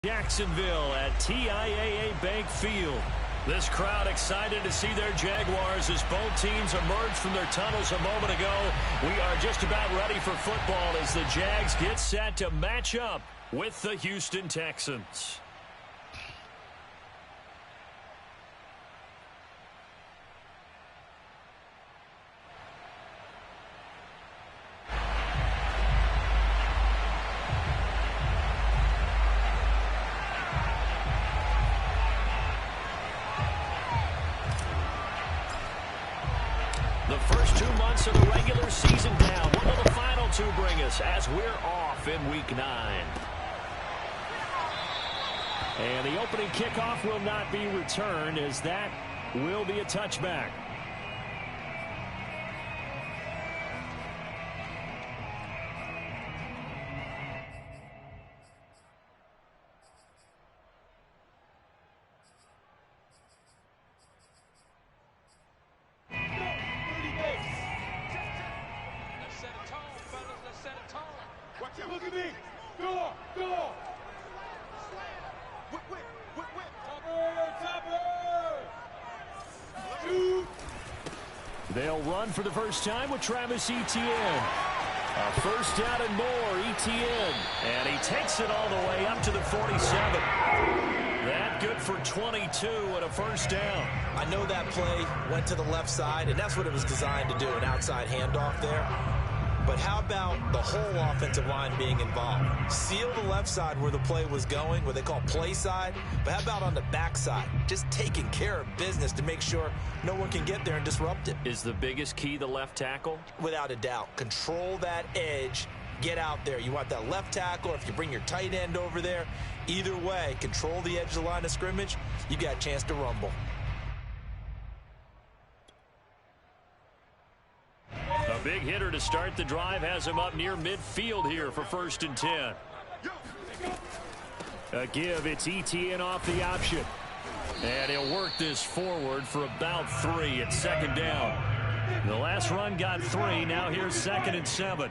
Jacksonville at TIAA Bank Field. This crowd excited to see their Jaguars as both teams emerged from their tunnels a moment ago. We are just about ready for football as the Jags get set to match up with the Houston Texans. The first 2 months of the regular season down. What will the final two bring us as we're off in Week 9? And the opening kickoff will not be returned as that will be a touchback. Look at me. Go. Shoot. They'll run for the first time with Travis Etienne. A first down and more, Etienne. And he takes it all the way up to the 47. That good for 22 and a first down. I know that play went to the left side, and that's what it was designed to do, an outside handoff there. But how about the whole offensive line being involved? Seal the left side where the play was going, what they call play side. But how about on the back side? Just taking care of business to make sure no one can get there and disrupt it. Is the biggest key the left tackle? Without a doubt. Control that edge. Get out there. You want that left tackle. If you bring your tight end over there, either way, control the edge of the line of scrimmage. You got a chance to rumble. A big hitter to start the drive has him up near midfield here for 1st and 10. A give, it's Etienne off the option. And he'll work this forward for about 3 at 2nd down. The last run got 3, now here's 2nd and 7.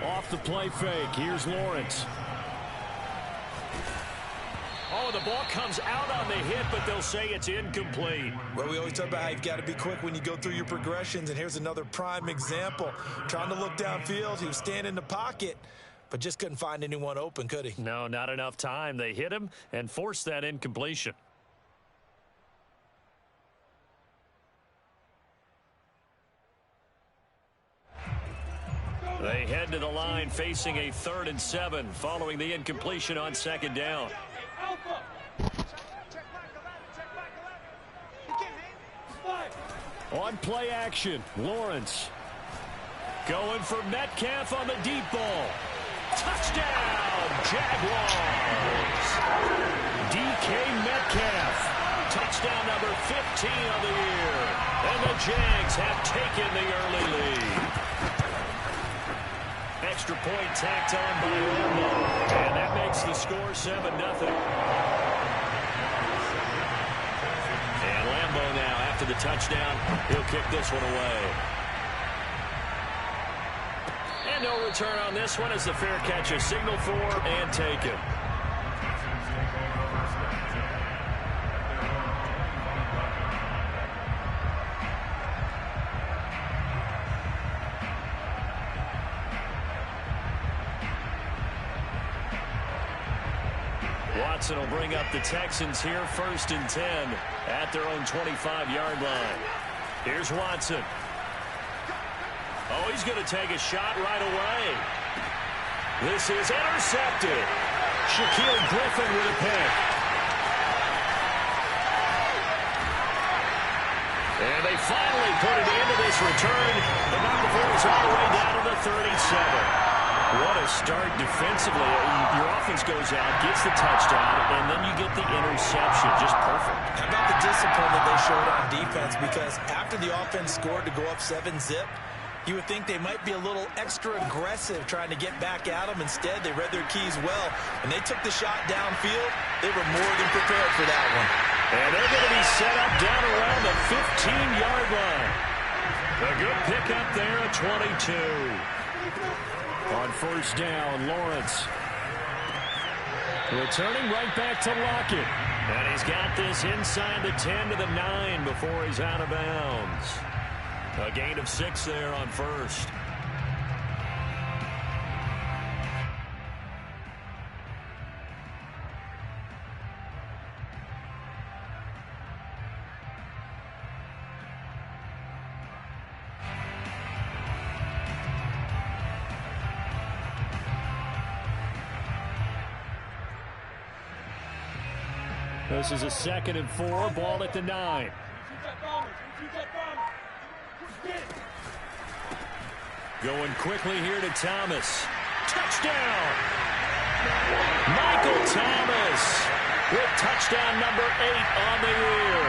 Off the play fake, here's Lawrence. Oh, the ball comes out on the hit, but they'll say it's incomplete. Well, we always talk about how you've got to be quick when you go through your progressions, and here's another prime example. Trying to look downfield, he was standing in the pocket, but just couldn't find anyone open, could he? No, not enough time. They hit him and forced that incompletion. They head to the line facing a 3rd and 7 following the incompletion on 2nd down. On play action, Lawrence going for Metcalf on the deep ball. Touchdown, Jaguars! DK Metcalf, touchdown number 15 of the year. And the Jags have taken the early lead. Extra point tacked on by Lambo. And that makes the score 7-0. And Lambo now, after the touchdown, he'll kick this one away. And no return on this one as the fair catch is signaled for and taken. Watson will bring up the Texans here 1st and 10 at their own 25-yard line. Here's Watson. Oh, he's going to take a shot right away. This is intercepted. Shaquille Griffin with a pick. And they finally put it into this return, but not before it's all the way down to the 37. What a start defensively. Your offense goes out, gets the touchdown, and then you get the interception. Just perfect. How about the discipline that they showed on defense? Because after the offense scored to go up 7-zip, you would think they might be a little extra aggressive trying to get back at them. Instead, they read their keys well. When they took the shot downfield, they were more than prepared for that one. And they're going to be set up down around the 15-yard line. A good pickup there at 22. On 1st down, Lawrence. Returning right back to Lockett. And he's got this inside the 10 to the 9 before he's out of bounds. A gain of 6 there on first. This is a 2nd and 4, ball at the 9. Going quickly here to Thomas. Touchdown! Michael Thomas with touchdown number 8 on the year.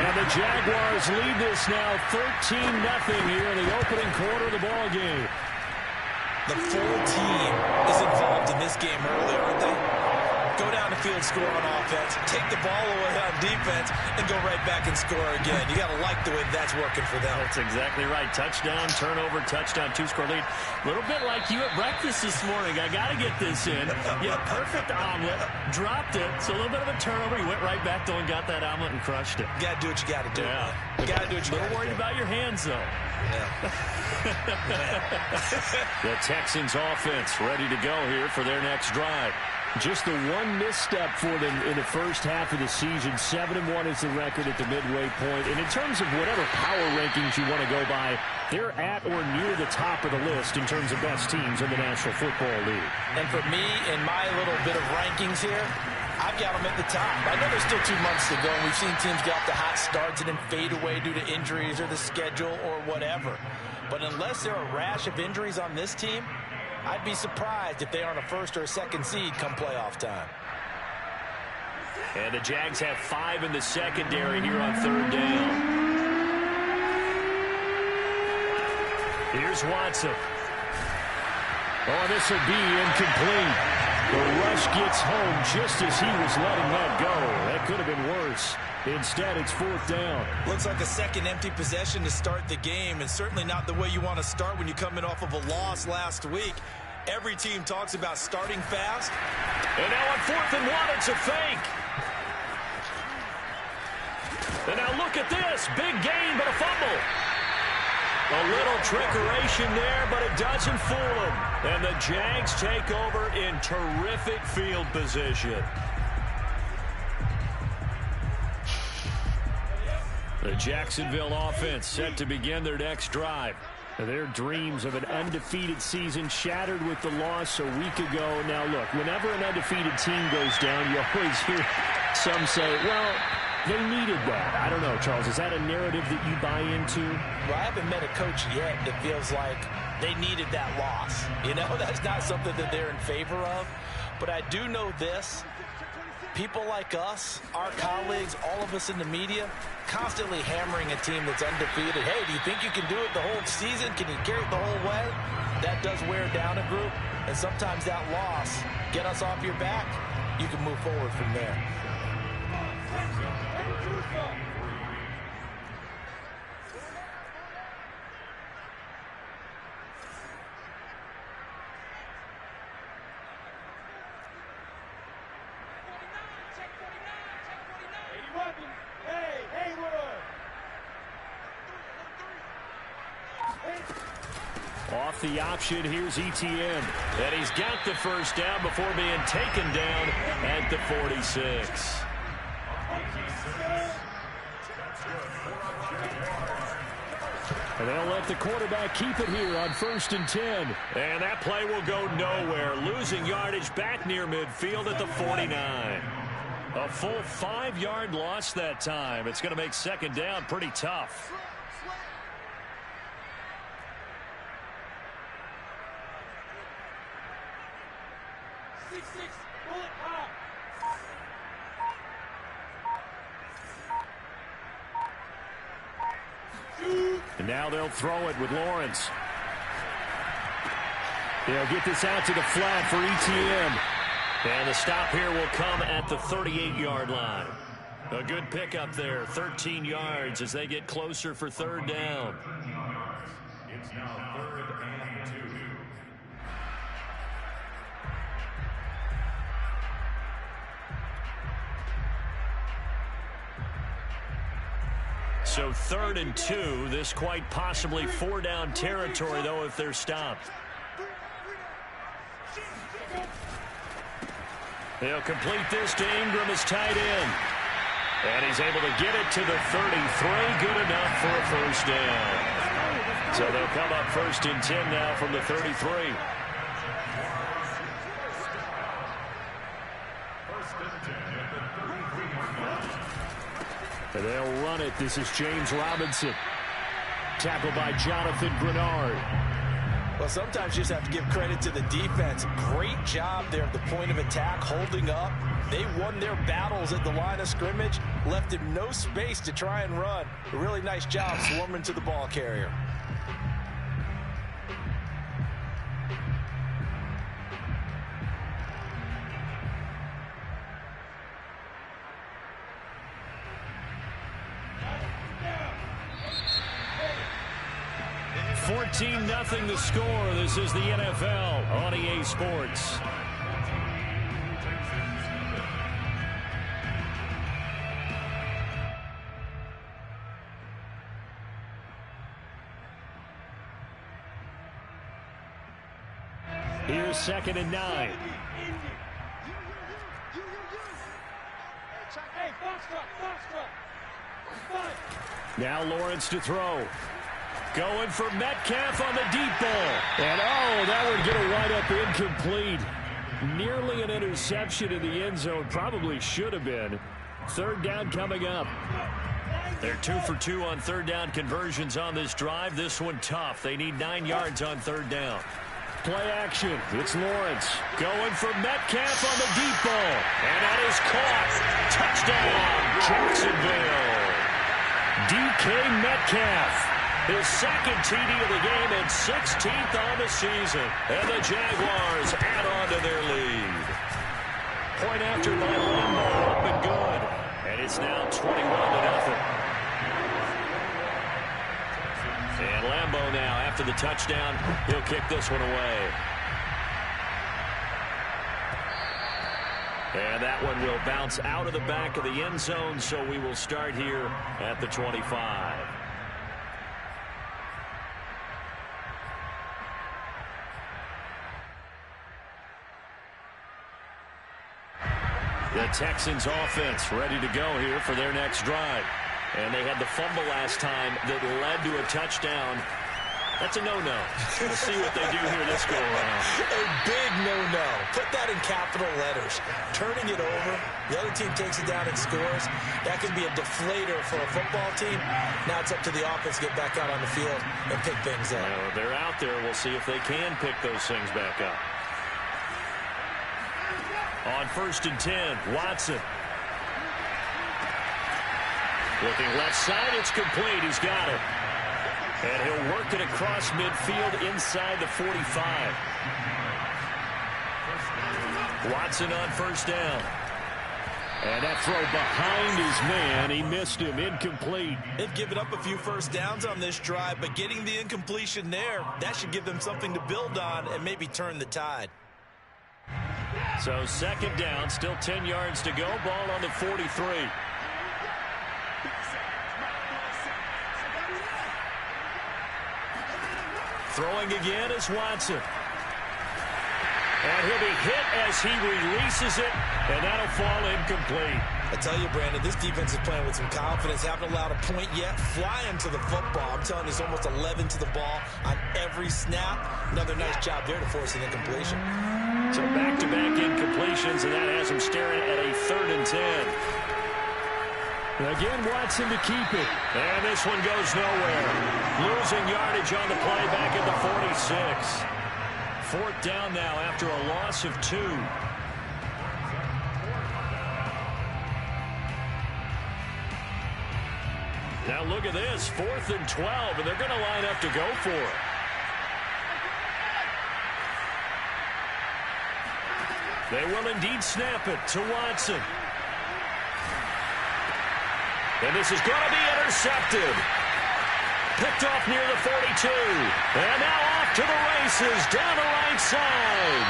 And the Jaguars lead this now 13-0 here in the opening quarter of the ball game. The full team is involved in this game early, aren't they? Go down the field, score on offense, take the ball away on defense, and go right back and score again. You got to like the way that's working for them. That's exactly right. Touchdown, turnover, touchdown, 2-score lead. A little bit like you at breakfast this morning. I got to get this in. Yeah, perfect omelet, dropped it. So a little bit of a turnover. You went right back though and got that omelet and crushed it. You got to do what you got to do. Yeah. You got to do what you got to do. A little worried about your hands though. Yeah. The Texans offense ready to go here for their next drive. Just the one misstep for them in the first half of the season. 7-1 is the record at the midway point. And in terms of whatever power rankings you want to go by, they're at or near the top of the list in terms of best teams in the National Football League. And for me, in my little bit of rankings here, I've got them at the top. I know there's still 2 months to go, and we've seen teams get off to hot starts and then fade away due to injuries or the schedule or whatever. But unless there are a rash of injuries on this team, I'd be surprised if they aren't a 1st or a 2nd seed come playoff time. And the Jags have 5 in the secondary here on 3rd down. Here's Watson. Oh, this will be incomplete. The rush gets home just as he was letting that go. That could have been worse. Instead, it's 4th down. Looks like a second empty possession to start the game, and certainly not the way you want to start when you're coming off of a loss last week. Every team talks about starting fast. And now on 4th and 1, it's a fake. And now look at this. Big gain, but a fumble. A little trickeration there, but it doesn't fool them. And the Jags take over in terrific field position. The Jacksonville offense set to begin their next drive. Their dreams of an undefeated season shattered with the loss a week ago. Now, look, whenever an undefeated team goes down, you always hear some say, well, they needed that. I don't know, Charles. Is that a narrative that you buy into? Well, I haven't met a coach yet that feels like they needed that loss. You know, that's not something that they're in favor of. But I do know this. People like us, our colleagues, all of us in the media, constantly hammering a team that's undefeated. Hey, do you think you can do it the whole season? Can you carry it the whole way? That does wear down a group. And sometimes that loss, get us off your back, you can move forward from there. Off the option, here's ETN. And he's got the first down before being taken down at the 46. And they'll let the quarterback keep it here on 1st and 10. And that play will go nowhere. Losing yardage back near midfield at the 49. A full 5-yard loss that time. It's going to make 2nd down pretty tough. And now they'll throw it with Lawrence. They'll get this out to the flat for ETN. And the stop here will come at the 38-yard line. A good pickup there, 13 yards as they get closer for 3rd down. It's now 3rd and 2. So 3rd and 2. This quite possibly 4-down territory, though, if they're stopped. They'll complete this to Ingram as tight end. And he's able to get it to the 33. Good enough for a first down. So they'll come up 1st and 10 now from the 33. And they'll run it. This is James Robinson. Tackled by Jonathan Grenard. Well, sometimes you just have to give credit to the defense. Great job there at the point of attack, holding up. They won their battles at the line of scrimmage, left him no space to try and run. A really nice job swarming to the ball carrier. Nothing the score. This is the NFL on EA Sports. Here's 2nd and 9. Now Lawrence to throw. Going for Metcalf on the deep ball. And, that would get a wind up incomplete. Nearly an interception in the end zone. Probably should have been. 3rd down coming up. They're 2 for 2 on 3rd down conversions on this drive. This one tough. They need 9 yards on 3rd down. Play action. It's Lawrence. Going for Metcalf on the deep ball. And that is caught. Touchdown, Jacksonville. DK Metcalf. His 2nd TD of the game and 16th on the season. And the Jaguars add on to their lead. Point after by Lambeau up and good. And it's now 21-0. And Lambeau now, after the touchdown, he'll kick this one away. And that one will bounce out of the back of the end zone, so we will start here at the 25. The Texans offense ready to go here for their next drive. And they had the fumble last time that led to a touchdown. That's a no-no. We'll see what they do here this go-around. A big no-no. Put that in capital letters. Turning it over, the other team takes it down and scores. That can be a deflator for a football team. Now it's up to the offense to get back out on the field and pick things up. Well, they're out there. We'll see if they can pick those things back up. On 1st and 10, Watson. Looking left side, it's complete. He's got it. And he'll work it across midfield inside the 45. Watson on 1st down. And that throw behind his man. He missed him. Incomplete. They've given up a few first downs on this drive, but getting the incompletion there, that should give them something to build on and maybe turn the tide. So 2nd down, still 10 yards to go. Ball on the 43. Throwing again is Watson. And he'll be hit as he releases it, and that'll fall incomplete. I tell you, Brandon, this defense is playing with some confidence. Haven't allowed a point yet. Flying to the football. I'm telling you, it's almost 11 to the ball on every snap. Another nice job there to force an incompletion. So back-to-back incompletions, and that has him staring at a 3rd and 10. Again, Watson to keep it. And this one goes nowhere. Losing yardage on the play back at the 46. 4th down now after a loss of 2. Now look at this, 4th and 12, and they're going to line up to go for it. They will indeed snap it to Watson. And this is going to be intercepted. Picked off near the 42. And now off to the races down the right side.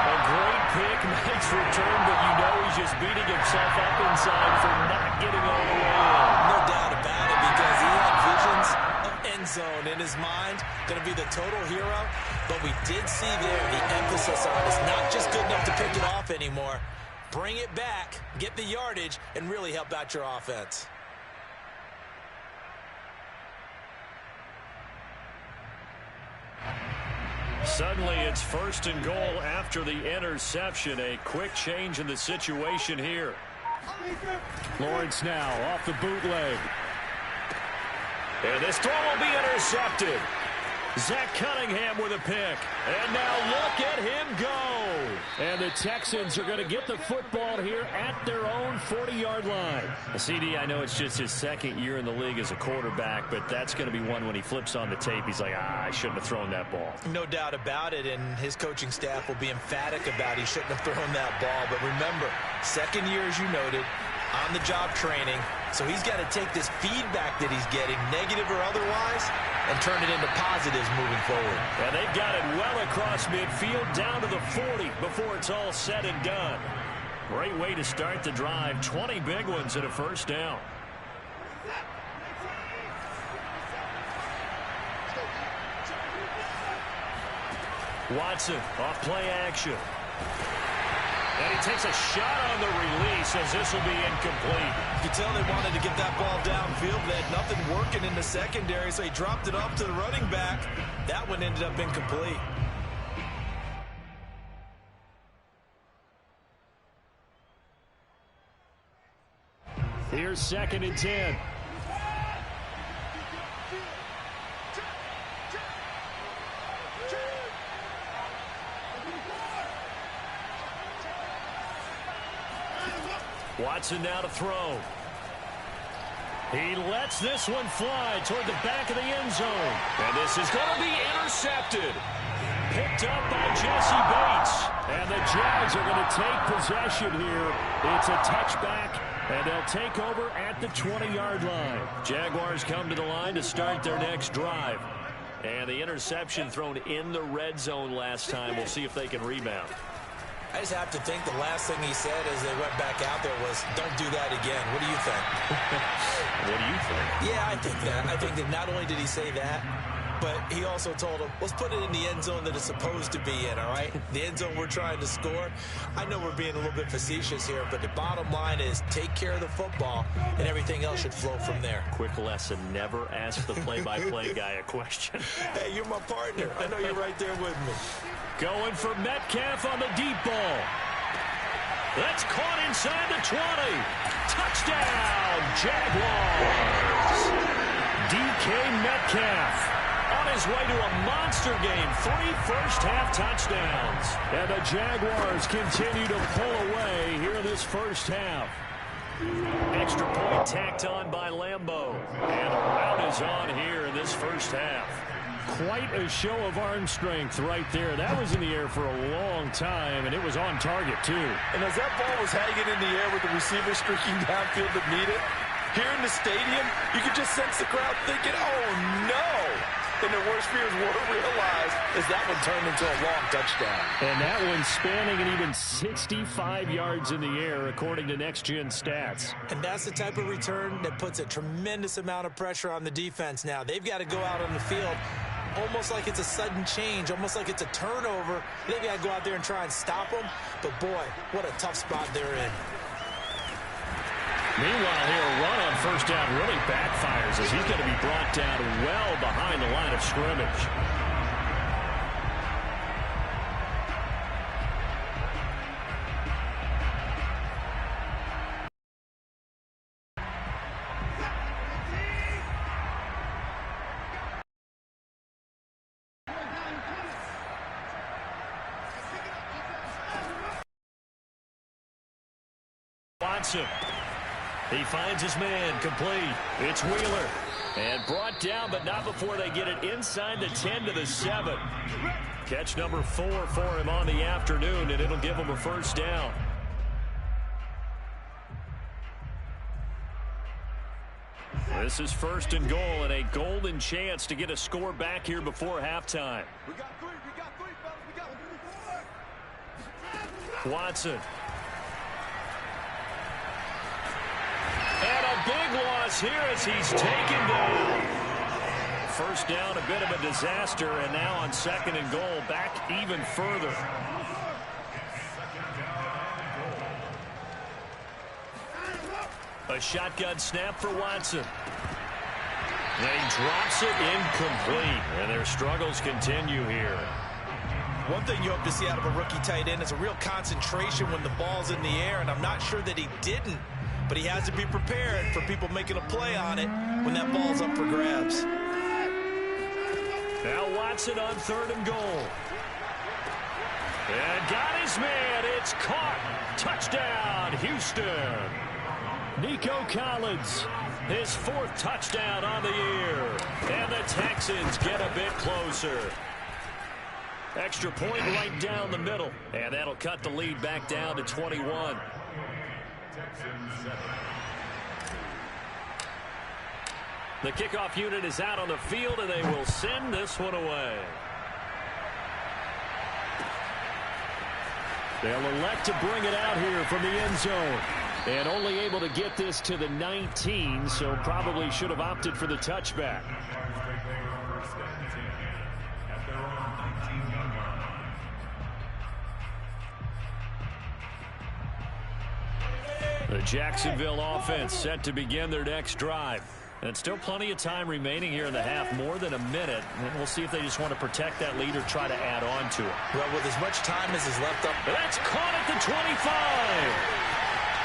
A great pick, nice return, but you know he's just beating himself up inside for not getting all the way in. No doubt about it, because he had visions of end zone in his mind. Going to be the total hero. But we did see there the emphasis on it's not just good enough to pick it off anymore. Bring it back, get the yardage, and really help out your offense. Suddenly, it's 1st and goal after the interception. A quick change in the situation here. Lawrence now off the bootleg. And this throw will be intercepted. Zach Cunningham with a pick. And now look at him go. And the Texans are going to get the football here at their own 40-yard line. CD, I know it's just his 2nd year in the league as a quarterback, but that's going to be one when he flips on the tape. He's like, I shouldn't have thrown that ball. No doubt about it, and his coaching staff will be emphatic about he shouldn't have thrown that ball. But remember, 2nd year, as you noted, on-the-job training. So he's got to take this feedback that he's getting, negative or otherwise, and turn it into positives moving forward. And they've got it well across midfield down to the 40 before it's all said and done. Great way to start the drive. 20 big ones and a 1st down. Watson off play action. And he takes a shot on the release as this will be incomplete. You can tell they wanted to get that ball downfield. They had nothing working in the secondary, so he dropped it off to the running back. That one ended up incomplete. Here's 2nd and 10. Watson now to throw. He lets this one fly toward the back of the end zone. And this is going to be intercepted. Picked up by Jesse Bates. And the Jags are going to take possession here. It's a touchback, and they'll take over at the 20-yard line. Jaguars come to the line to start their next drive. And the interception thrown in the red zone last time. We'll see if they can rebound. I just have to think the last thing he said as they went back out there was, don't do that again. What do you think? What do you think? Yeah, I think that. I think that not only did he say that, but he also told him, let's put it in the end zone that it's supposed to be in, all right? The end zone we're trying to score. I know we're being a little bit facetious here, but the bottom line is take care of the football, and everything else should flow from there. Quick lesson, never ask the play-by-play guy a question. Hey, you're my partner. I know you're right there with me. Going for Metcalf on the deep ball. That's caught inside the 20. Touchdown, Jaguars. DK Metcalf on his way to a monster game. 3 first-half touchdowns. And the Jaguars continue to pull away here in this first half. Extra point tacked on by Lambeau. And the rout is on here in this first half. Quite a show of arm strength right there. That was in the air for a long time, and it was on target, too. And as that ball was hanging in the air with the receiver streaking downfield to meet it, here in the stadium, you could just sense the crowd thinking, oh, no. And their worst fears were realized as that one turned into a long touchdown. And that one spanning an even 65 yards in the air, according to Next Gen Stats. And that's the type of return that puts a tremendous amount of pressure on the defense now. They've got to go out on the field almost like it's a sudden change, almost like it's a turnover. They've got to go out there and try and stop them. But, boy, what a tough spot they're in. Meanwhile, here, a run on first down really backfires as he's going to be brought down well behind the line of scrimmage. Watson. He finds his man, complete. It's Wheeler. And brought down, but not before they get it inside the 10 to the 7. Catch number 4 for him on the afternoon, and it'll give him a first down. This is 1st and goal, and a golden chance to get a score back here before halftime. We got 3, fellas. We got 3. Watson. big loss here as he's taken down. First down, a bit of a disaster, and now on 2nd and goal, back even further. A shotgun snap for Watson. And he drops it incomplete, and their struggles continue here. One thing you hope to see out of a rookie tight end is a real concentration when the ball's in the air, and I'm not sure that he didn't, but he has to be prepared for people making a play on it when that ball's up for grabs. Now Watson on 3rd and goal. And got his man. It's caught. Touchdown, Houston. Nico Collins, his 4th touchdown on the year. And the Texans get a bit closer. Extra point right down the middle. And that'll cut the lead back down to 21. The kickoff unit is out on the field, and they will send this one away. They'll elect to bring it out here from the end zone. And only able to get this to the 19, so probably should have opted for the touchback. The Jacksonville offense set to begin their next drive. And still plenty of time remaining here in the half, more than a minute. And we'll see if they just want to protect that lead or try to add on to it. Well, with as much time as is left up. That's caught at the 25.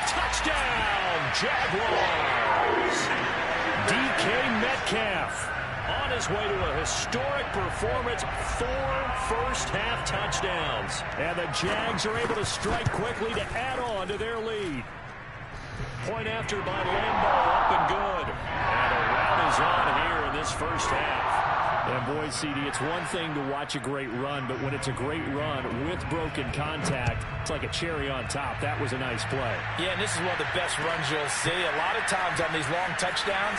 Touchdown, Jaguars. DK Metcalf on his way to a historic performance. 4 first-half touchdowns. And the Jags are able to strike quickly to add on to their lead. Point after by Lambeau, up and good. And a rout is on here in this first half. And boy, CD, it's one thing to watch a great run, but when it's a great run with broken contact, it's like a cherry on top. That was a nice play. Yeah, and this is one of the best runs you'll see. A lot of times on these long touchdowns,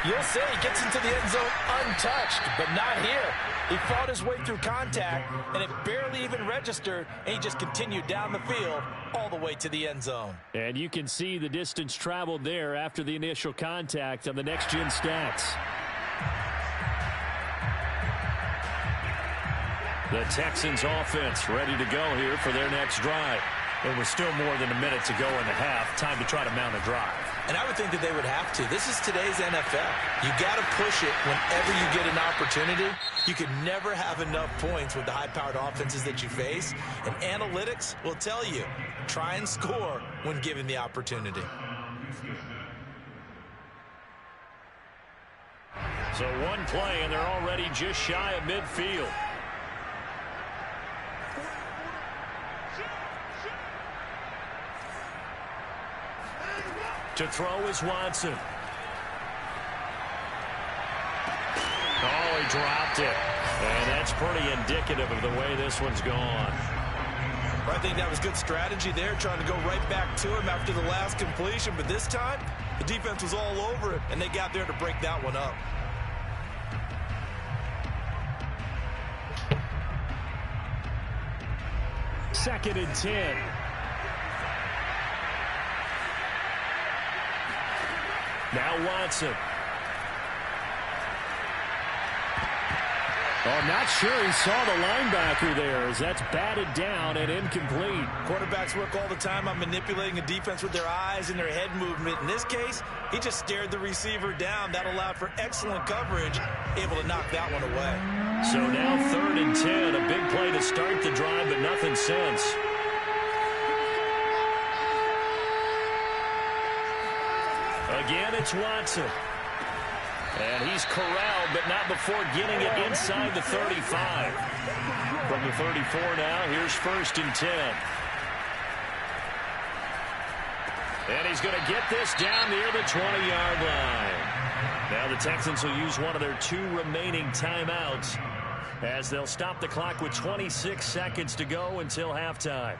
you'll see he gets into the end zone untouched, but not here. He fought his way through contact, and it barely even registered, and he just continued down the field all the way to the end zone. And you can see the distance traveled there after the initial contact on the next-gen stats. The Texans offense ready to go here for their next drive. And with still more than a minute to go in the half, time to try to mount a drive. And I would think that they would have to. This is today's NFL. You got to push it whenever you get an opportunity. You can never have enough points with the high-powered offenses that you face. And analytics will tell you, try and score when given the opportunity. So one play, and they're already just shy of midfield. To throw is Watson. Oh, he dropped it. And that's pretty indicative of the way this one's gone. I think that was good strategy there, trying to go right back to him after the last completion. But this time, the defense was all over it, and they got there to break that one up. Second and 10. Now Watson. Oh, I'm not sure he saw the linebacker there as that's batted down and incomplete. Quarterbacks work all the time on manipulating a defense with their eyes and their head movement. In this case, he just stared the receiver down. That allowed for excellent coverage, able to knock that one away. So now 3rd and 10, a big play to start the drive, but nothing since. Again, it's Watson. And he's corralled, but not before getting it inside the 35. From the 34 now, here's 1st and 10. And he's going to get this down near the 20-yard line. Now the Texans will use one of their 2 remaining timeouts as they'll stop the clock with 26 seconds to go until halftime.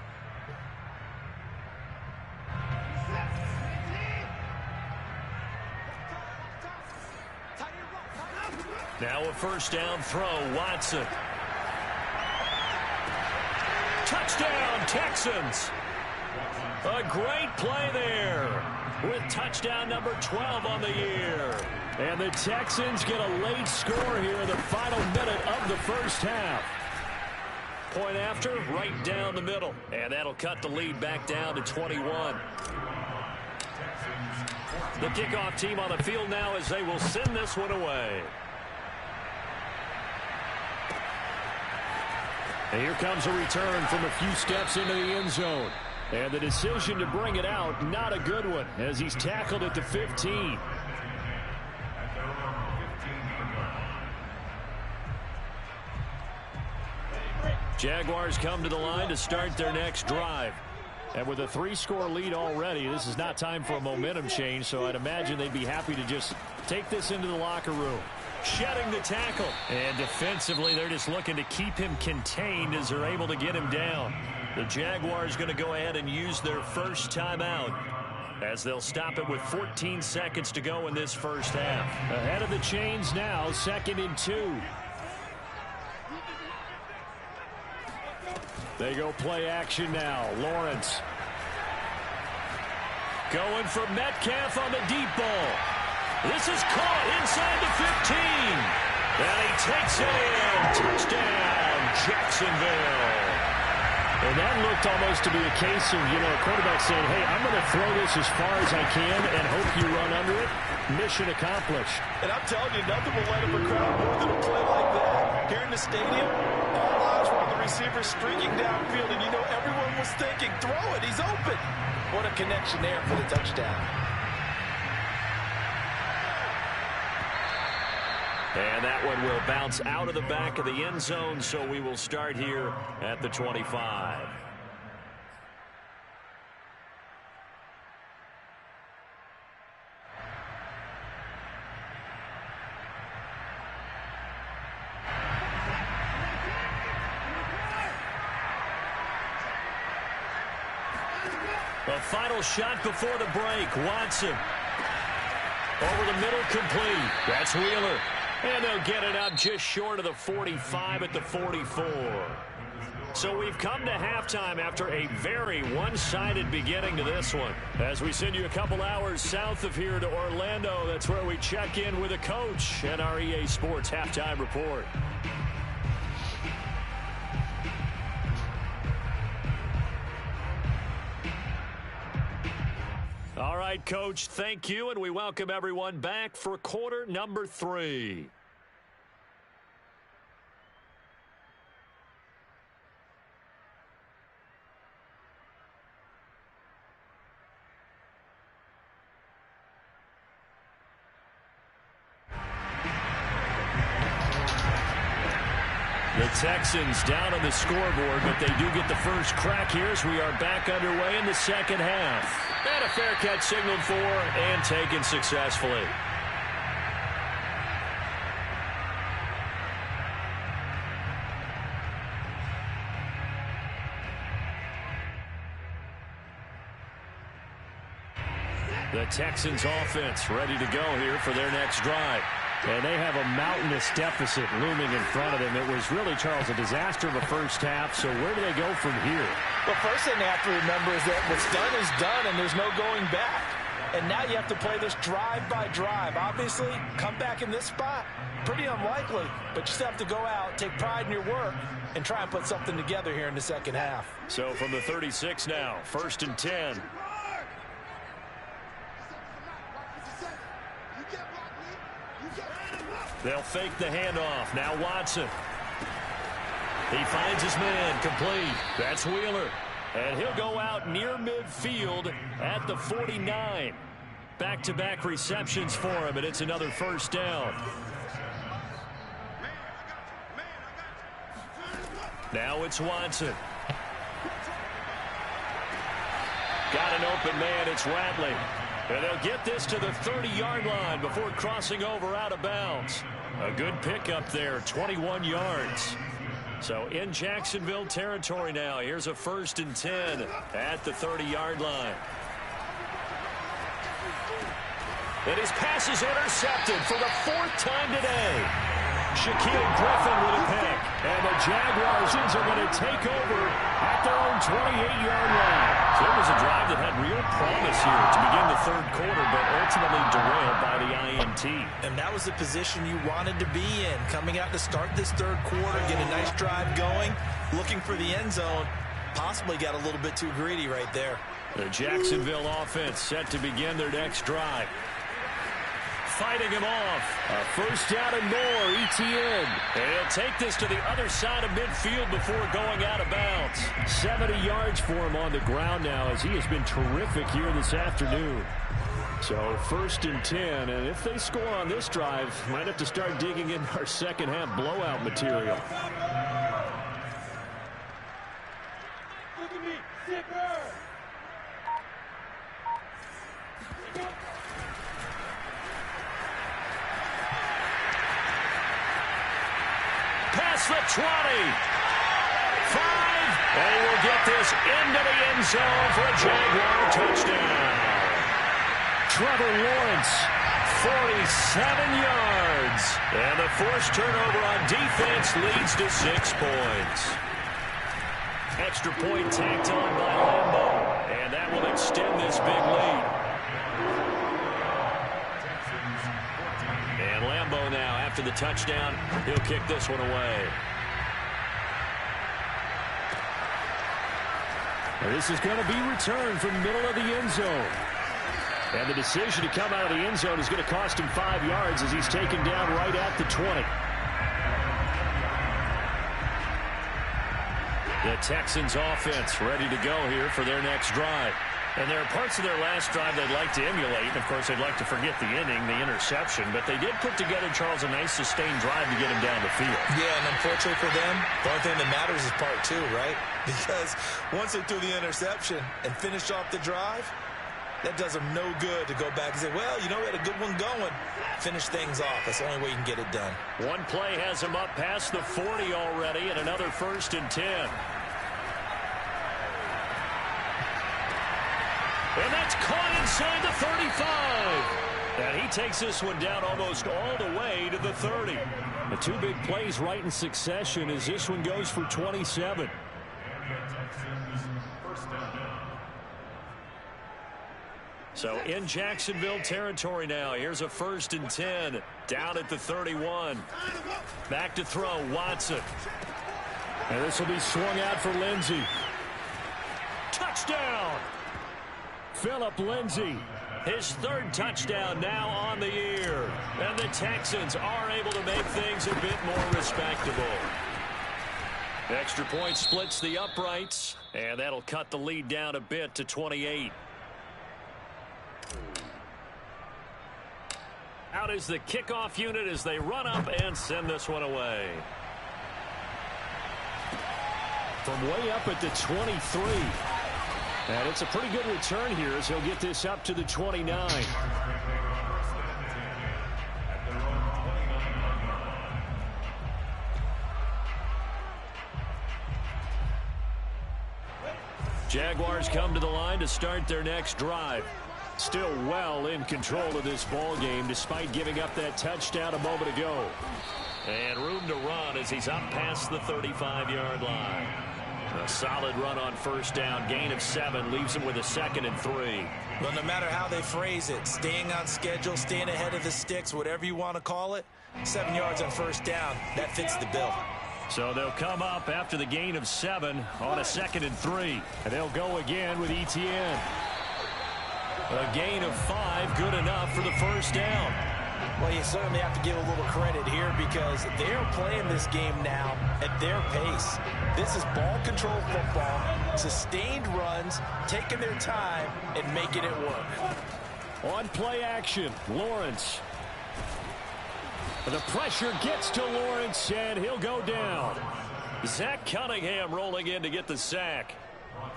Now a first down throw, Watson. Touchdown, Texans. A great play there with touchdown number 12 on the year. And the Texans get a late score here in the final minute of the first half. Point after, right down the middle. And that'll cut the lead back down to 21. The kickoff team on the field now as they will send this one away. And here comes a return from a few steps into the end zone. And the decision to bring it out, not a good one, as he's tackled at the 15. Jaguars come to the line to start their next drive. And with a 3-score lead already, this is not time for a momentum change, so I'd imagine they'd be happy to just take this into the locker room. Shedding the tackle. And defensively, they're just looking to keep him contained as they're able to get him down. The Jaguars going to go ahead and use their first timeout as they'll stop it with 14 seconds to go in this first half. Ahead of the chains now, 2nd and 2. They go play action now. Lawrence going for Metcalf on the deep ball. This is caught inside the 15. And he takes it in. Touchdown, Jacksonville. And that looked almost to be a case of, a quarterback saying, hey, I'm going to throw this as far as I can and hope you run under it. Mission accomplished. And I'm telling you, nothing will light up a crowd more than a play like that. Here in the stadium, all eyes were on the receiver streaking downfield, and everyone was thinking, throw it, he's open. What a connection there for the touchdown. And that one will bounce out of the back of the end zone, so we will start here at the 25. A final shot before the break. Watson over the middle, complete. That's Wheeler. And they'll get it up just short of the 45 at the 44. So we've come to halftime after a very one-sided beginning to this one. As we send you a couple hours south of here to Orlando, that's where we check in with a coach and our EA Sports Halftime Report. All right, Coach, thank you, and we welcome everyone back for quarter number 3. The Texans down on the scoreboard, but they do get the first crack here as we are back underway in the second half. And a fair catch signaled for and taken successfully. The Texans offense ready to go here for their next drive. And they have a mountainous deficit looming in front of them. It was really, Charles, a disaster of a first half. So where do they go from here? The first thing they have to remember is that what's done is done, and there's no going back. And now you have to play this drive by drive. Obviously, come back in this spot, pretty unlikely. But you still have to go out, take pride in your work, and try and put something together here in the second half. So from the 36 now, 1st and 10. They'll fake the handoff. Now Watson. He finds his man, complete. That's Wheeler. And he'll go out near midfield at the 49. Back-to-back receptions for him, and it's another first down. Now it's Watson. Got an open man, it's Radley. And they'll get this to the 30-yard line before crossing over out of bounds. A good pickup there, 21 yards. So in Jacksonville territory now. Here's a 1st and 10 at the 30-yard line. And his pass is intercepted for the 4th time today. Shaquille Griffin with a pick. And the Jaguars are going to take over at their own 28-yard line. So it was a drive that had real promise here to begin the third quarter, but ultimately derailed by the INT. And that was the position you wanted to be in, coming out to start this third quarter, get a nice drive going, looking for the end zone. Possibly got a little bit too greedy right there. The Jacksonville offense set to begin their next drive. Fighting him off. A first down and more, ETN. And he'll take this to the other side of midfield before going out of bounds. 70 yards for him on the ground now, as he has been terrific here this afternoon. So first and 10, and if they score on this drive, might have to start digging in our second half blowout material. Look at me, zipper. Past the 20. 5. And he will get this into the end zone for a Jaguar touchdown. Trevor Lawrence, 47 yards. And the forced turnover on defense leads to 6 points. Extra point tacked on by Lambeau. And that will extend this big lead. And Lambeau now, after the touchdown, he'll kick this one away. And this is going to be returned from the middle of the end zone. And the decision to come out of the end zone is going to cost him 5 yards as he's taken down right at the 20. The Texans offense ready to go here for their next drive. And there are parts of their last drive they'd like to emulate. And, of course, they'd like to forget the inning, the interception. But they did put together, Charles, a nice sustained drive to get him down the field. Yeah, and unfortunately for them, the only thing that matters is part 2, right? Because once they threw the interception and finished off the drive, that does them no good to go back and say, well, you know, we had a good one going. Finish things off. That's the only way you can get it done. One play has him up past the 40 already, and another first and 10. And that's caught inside the 35. And he takes this one down almost all the way to the 30. The 2 big plays right in succession as this one goes for 27. So in Jacksonville territory now. Here's a first and 10 down at the 31. Back to throw, Watson. And this will be swung out for Lindsey. Touchdown! Phillip Lindsay, his 3rd touchdown now on the year. And the Texans are able to make things a bit more respectable. Extra point splits the uprights, and that'll cut the lead down a bit to 28. Out is the kickoff unit as they run up and send this one away. From way up at the 23. And it's a pretty good return here as he'll get this up to the 29. Jaguars come to the line to start their next drive. Still well in control of this ball game despite giving up that touchdown a moment ago. And room to run as he's up past the 35-yard line. A solid run on first down. Gain of 7 leaves him with a 2nd and 3. Well, no matter how they phrase it, staying on schedule, staying ahead of the sticks, whatever you want to call it, 7 yards on first down, that fits the bill. So they'll come up after the gain of 7 on a 2nd and 3. And they'll go again with ETN. A gain of 5, good enough for the first down. Well, you certainly have to give a little credit here because they're playing this game now at their pace. This is ball control football, sustained runs, taking their time and making it work. On play action, Lawrence. The pressure gets to Lawrence, and he'll go down. Zach Cunningham rolling in to get the sack.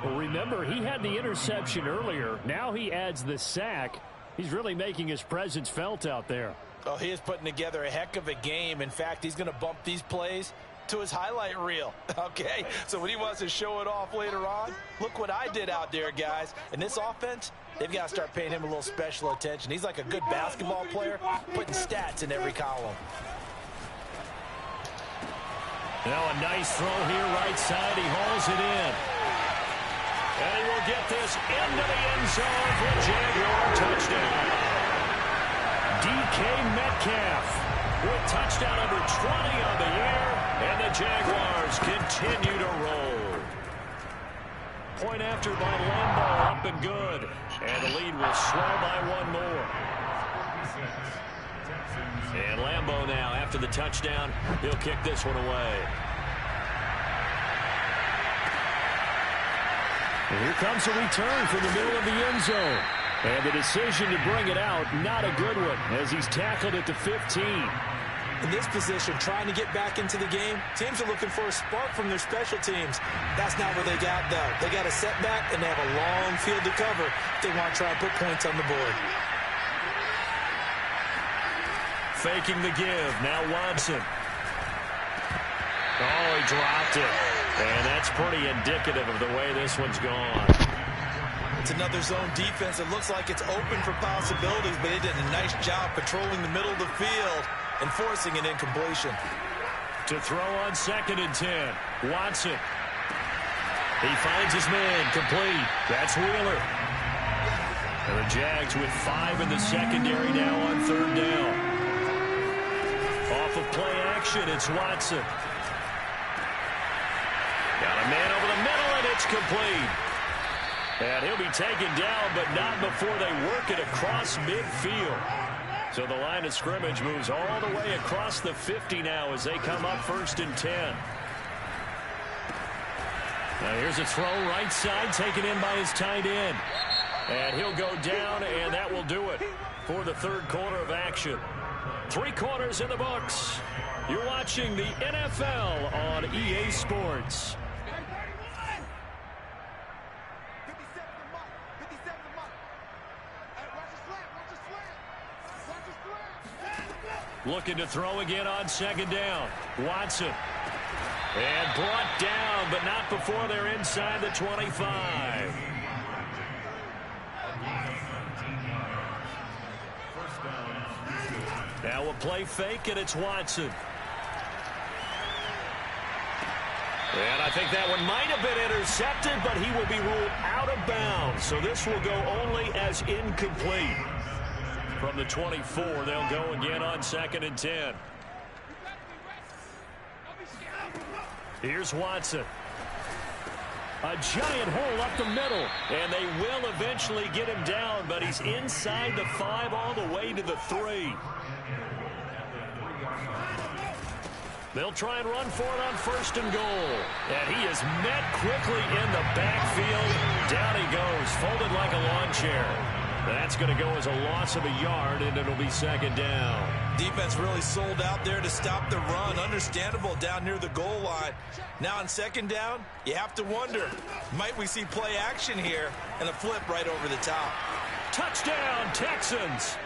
Well, remember, he had the interception earlier. Now he adds the sack. He's really making his presence felt out there. Oh, he is putting together a heck of a game. In fact, he's going to bump these plays to his highlight reel, okay? So when he wants to show it off later on, look what I did out there, guys. And this offense, they've got to start paying him a little special attention. He's like a good basketball player, putting stats in every column. Now a nice throw here right side. He hauls it in. And he will will get this into the end zone for a Jaguar touchdown. DK Metcalf with touchdown number 20 on the year, and the Jaguars continue to roll. Point after by Lambeau, up and good, and the lead will swell by one more. And Lambeau now, after the touchdown, he'll kick this one away. And here comes a return from the middle of the end zone. And the decision to bring it out, not a good one, as he's tackled at the 15. In this position, trying to get back into the game, teams are looking for a spark from their special teams. That's not what they got, though. They got a setback, and they have a long field to cover if they want to try and put points on the board. Faking the give. Now Watson. Oh, he dropped it. And that's pretty indicative of the way this one's gone. It's another zone defense. It looks like it's open for possibilities, but they did a nice job patrolling the middle of the field and forcing an incompletion. To throw on 2nd and 10. Watson. He finds his man. Complete. That's Wheeler. And the Jags with 5 in the secondary now on 3rd down. Off of play action, it's Watson. Got a man over the middle, and it's complete. And he'll be taken down, but not before they work it across midfield. So the line of scrimmage moves all the way across the 50 now as they come up 1st and 10. Now here's a throw right side, taken in by his tight end. And he'll go down, and that will do it for the 3rd quarter of action. 3 quarters in the books. You're watching the NFL on EA Sports. Looking to throw again on 2nd down. Watson. And brought down, but not before they're inside the 25. Now a play fake, and it's Watson. And I think that one might have been intercepted, but he will be ruled out of bounds. So this will go only as incomplete. From the 24, they'll go again on 2nd and 10. Here's Watson. A giant hole up the middle, and they will eventually get him down, but he's inside the 5 all the way to the 3. They'll try and run for it on 1st and goal. And he is met quickly in the backfield. Down he goes, folded like a lawn chair. That's going to go as a loss of a yard, and it'll be 2nd down. Defense really sold out there to stop the run. Understandable down near the goal line. Now on 2nd down, you have to wonder, might we see play action here and a flip right over the top? Touchdown, Texans.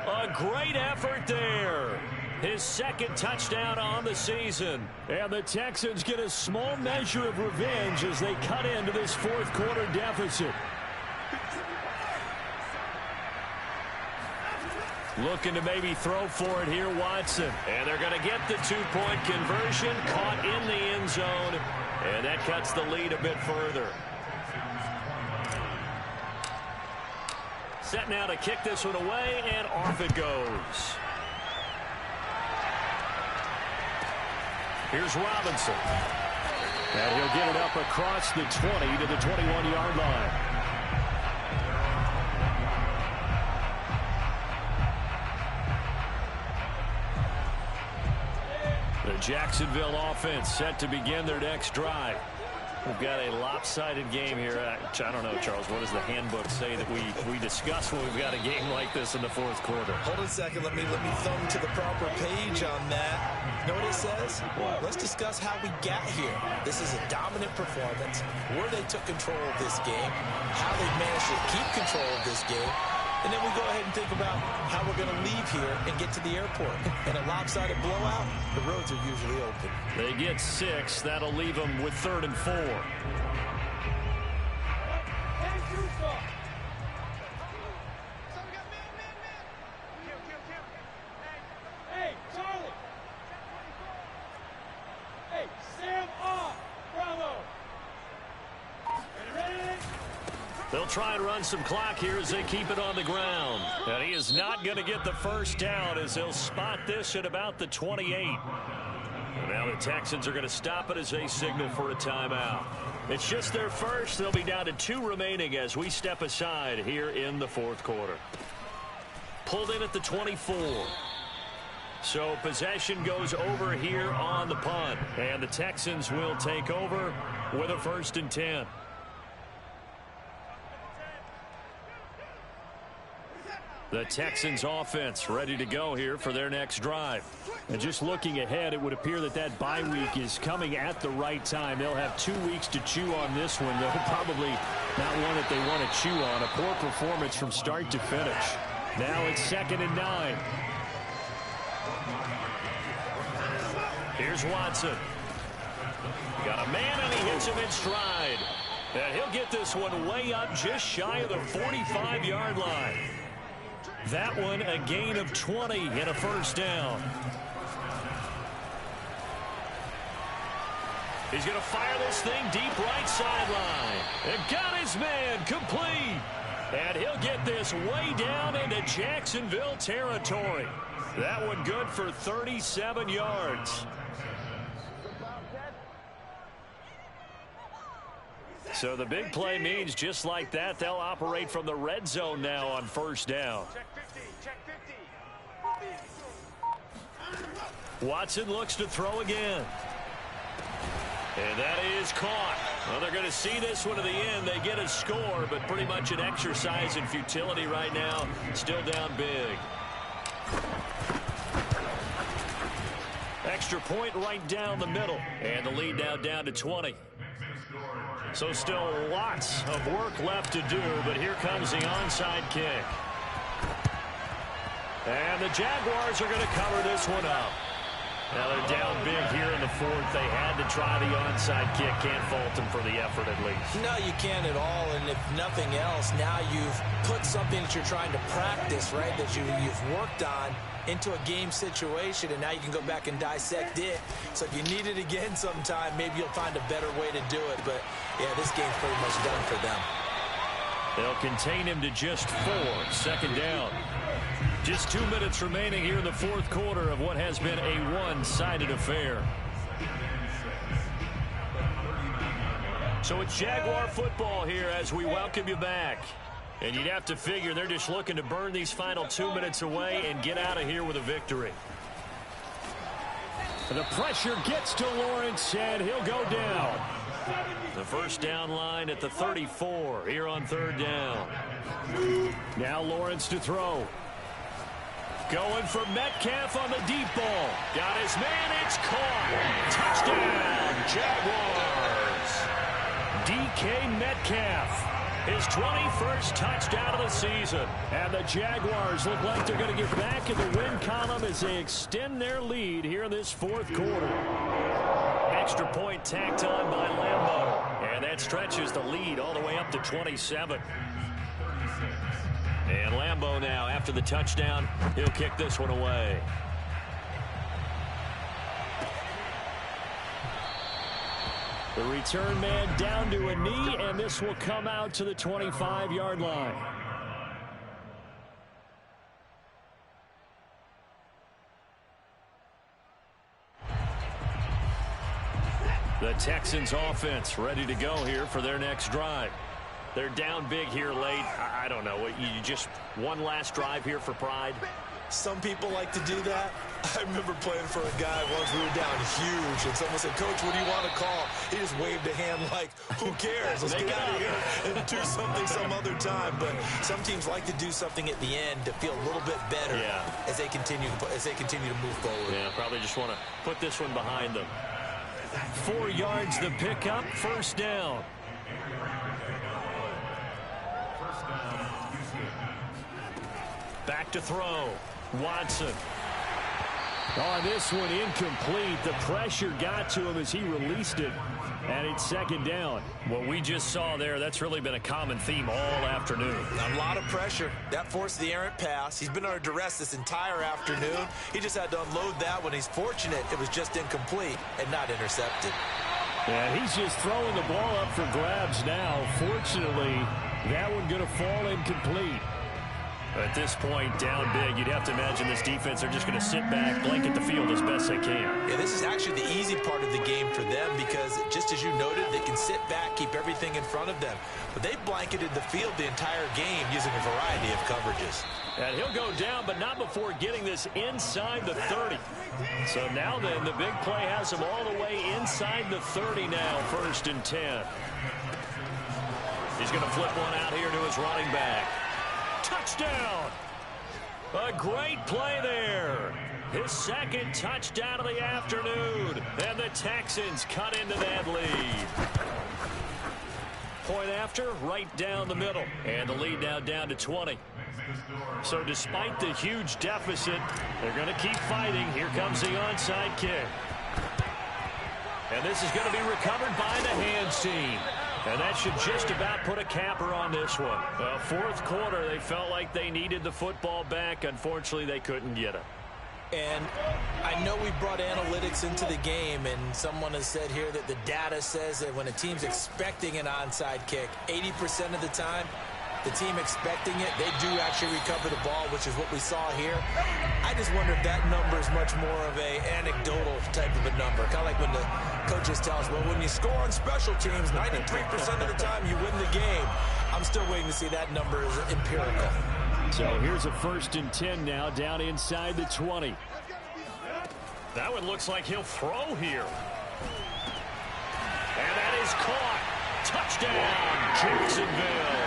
A great effort there. His 2nd touchdown on the season. And the Texans get a small measure of revenge as they cut into this 4th quarter deficit. Looking to maybe throw for it here, Watson. And they're going to get the 2-point conversion, caught in the end zone, and that cuts the lead a bit further. Set now to kick this one away, and off it goes. Here's Robinson. And he'll get it up across the 20 to the 21-yard line. The Jacksonville offense set to begin their next drive. We've got a lopsided game here. I don't know, Charles, what does the handbook say that we discuss when we've got a game like this in the 4th quarter? Hold on a second. Let me thumb to the proper page on that. You know what it says? Well, let's discuss how we got here. This is a dominant performance, where they took control of this game, how they managed to keep control of this game, and then we go ahead and think about how we're going to leave here and get to the airport. In a lopsided blowout, the roads are usually open. They get 6. That'll leave them with 3rd and 4. Hey, Charlie! Hey, Sam off! Bravo! Ready? They'll try and run some clock here as they keep it on the ground. And he is not going to get the first down as they'll spot this at about the 28. And now the Texans are going to stop it as they signal for a timeout. It's just their first. They'll be down to 2 remaining as we step aside here in the fourth quarter. Pulled in at the 24. So possession goes over here on the punt. And the Texans will take over with a 1st and 10. The Texans offense ready to go here for their next drive. And just looking ahead, it would appear that that bye week is coming at the right time. They'll have 2 weeks to chew on this one. They'll probably not one that they want to chew on. A poor performance from start to finish. Now it's 2nd and 9. Here's Watson. Got a man and he hits him in stride. And he'll get this one way up just shy of the 45-yard line. That one a gain of 20 and a 1st down. He's going to fire this thing deep right sideline. And got his man complete. And he'll get this way down into Jacksonville territory. That one good for 37 yards. So the big play means just like that, they'll operate from the red zone now on 1st down. Watson looks to throw again. And that is caught. Well, they're going to see this one to the end. They get a score, but pretty much an exercise in futility right now. Still down big. Extra point right down the middle. And the lead now down to 20. So still lots of work left to do, but here comes the onside kick. And the Jaguars are going to cover this one up. Now they're down big here in the 4th. They had to try the onside kick. Can't fault them for the effort at least. No, you can't at all. And if nothing else, now you've put something that you're trying to practice, right, that you've worked on into a game situation, and now you can go back and dissect it. So if you need it again sometime, maybe you'll find a better way to do it. But, yeah, this game's pretty much done for them. They'll contain him to just 4. 2nd down. Just 2 minutes remaining here in the 4th quarter of what has been a one-sided affair. So it's Jaguar football here as we welcome you back. And you'd have to figure they're just looking to burn these final 2 minutes away and get out of here with a victory. The pressure gets to Lawrence, and he'll go down. The 1st down line at the 34 here on 3rd down. Now Lawrence to throw. Going for Metcalf on the deep ball. Got his man. It's caught. Touchdown, Jaguars. DK Metcalf. His 21st touchdown of the season. And the Jaguars look like they're going to get back in the win column as they extend their lead here in this 4th quarter. Extra point tacked on by Lambeau. And that stretches the lead all the way up to 27. And Lambeau now, after the touchdown, he'll kick this one away. The return man down to a knee, and this will come out to the 25-yard line. The Texans offense ready to go here for their next drive. They're down big here late. I don't know. You just one last drive here for pride? Some people like to do that. I remember playing for a guy once. We were down huge, and someone said, "Coach, what do you want to call?" He just waved a hand like, "Who cares? Let's get out of here and do something some other time." But some teams like to do something at the end to feel a little bit better as they continue to move forward. Yeah, probably just want to put this one behind them. 4 yards the pickup, 1st down. Back to throw. Watson. On this one, incomplete. The pressure got to him as he released it. And it's 2nd down. What we just saw there, that's really been a common theme all afternoon. A lot of pressure. That forced the errant pass. He's been under duress this entire afternoon. He just had to unload that one. He's fortunate it was just incomplete and not intercepted. And he's just throwing the ball up for grabs now. Fortunately, That one going to fall incomplete. At this point, down big, you'd have to imagine this defense are just going to sit back, blanket the field as best they can. Yeah, this is actually the easy part of the game for them because, just as you noted, they can sit back, keep everything in front of them. But they blanketed the field the entire game using a variety of coverages. And he'll go down, but not before getting this inside the 30. So now then, the big play has him all the way inside the 30 now, 1st and 10. He's going to flip one out here to his running back. Touchdown! A great play there. His 2nd touchdown of the afternoon. And the Texans cut into that lead. Point after, right down the middle. And the lead now down to 20. So despite the huge deficit, they're going to keep fighting. Here comes the onside kick. And this is going to be recovered by the hands team. And that should just about put a capper on this one. Well, 4th quarter, they felt like they needed the football back. Unfortunately, they couldn't get it. And I know we brought analytics into the game, and someone has said here that the data says that when a team's expecting an onside kick, 80% of the time, the team expecting it, they do actually recover the ball, which is what we saw here. I just wonder if that number is much more of a anecdotal type of a number. Kind of like when the coaches tell us, well, when you score on special teams, 93% of the time you win the game. I'm still waiting to see that number is empirical. So here's a 1st and 10 now, down inside the 20. That one looks like he'll throw here. And that is caught. Touchdown, Jacksonville.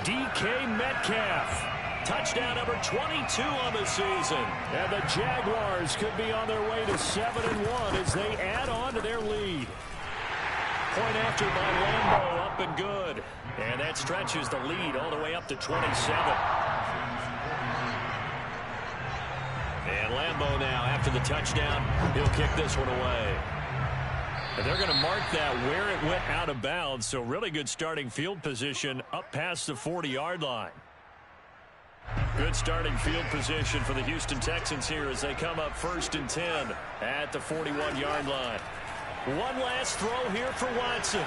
DK Metcalf, touchdown number 22 on the season. And the Jaguars could be on their way to 7-1 as they add on to their lead. Point after by Lambeau, up and good. And that stretches the lead all the way up to 27. And Lambeau now, after the touchdown, he'll kick this one away. And they're going to mark that where it went out of bounds. So really good starting field position up past the 40-yard line. Good starting field position for the Houston Texans here as they come up 1st and 10 at the 41-yard line. One last throw here for Watson.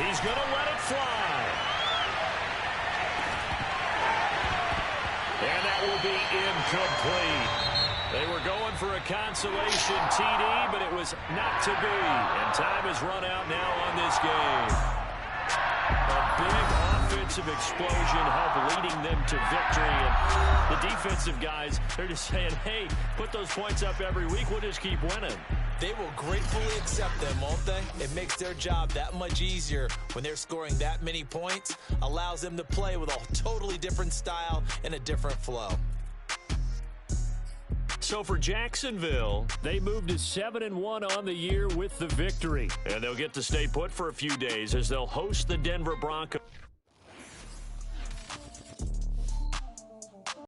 He's going to let it fly. And that will be incomplete. They were going for a consolation TD, but it was not to be. And time has run out now on this game. A big offensive explosion helped leading them to victory. And the defensive guys, they're just saying, hey, put those points up every week. We'll just keep winning. They will gratefully accept them, won't they? It makes their job that much easier when they're scoring that many points. Allows them to play with a totally different style and a different flow. So for Jacksonville, they moved to 7-1 on the year with the victory. And they'll get to stay put for a few days as they'll host the Denver Broncos.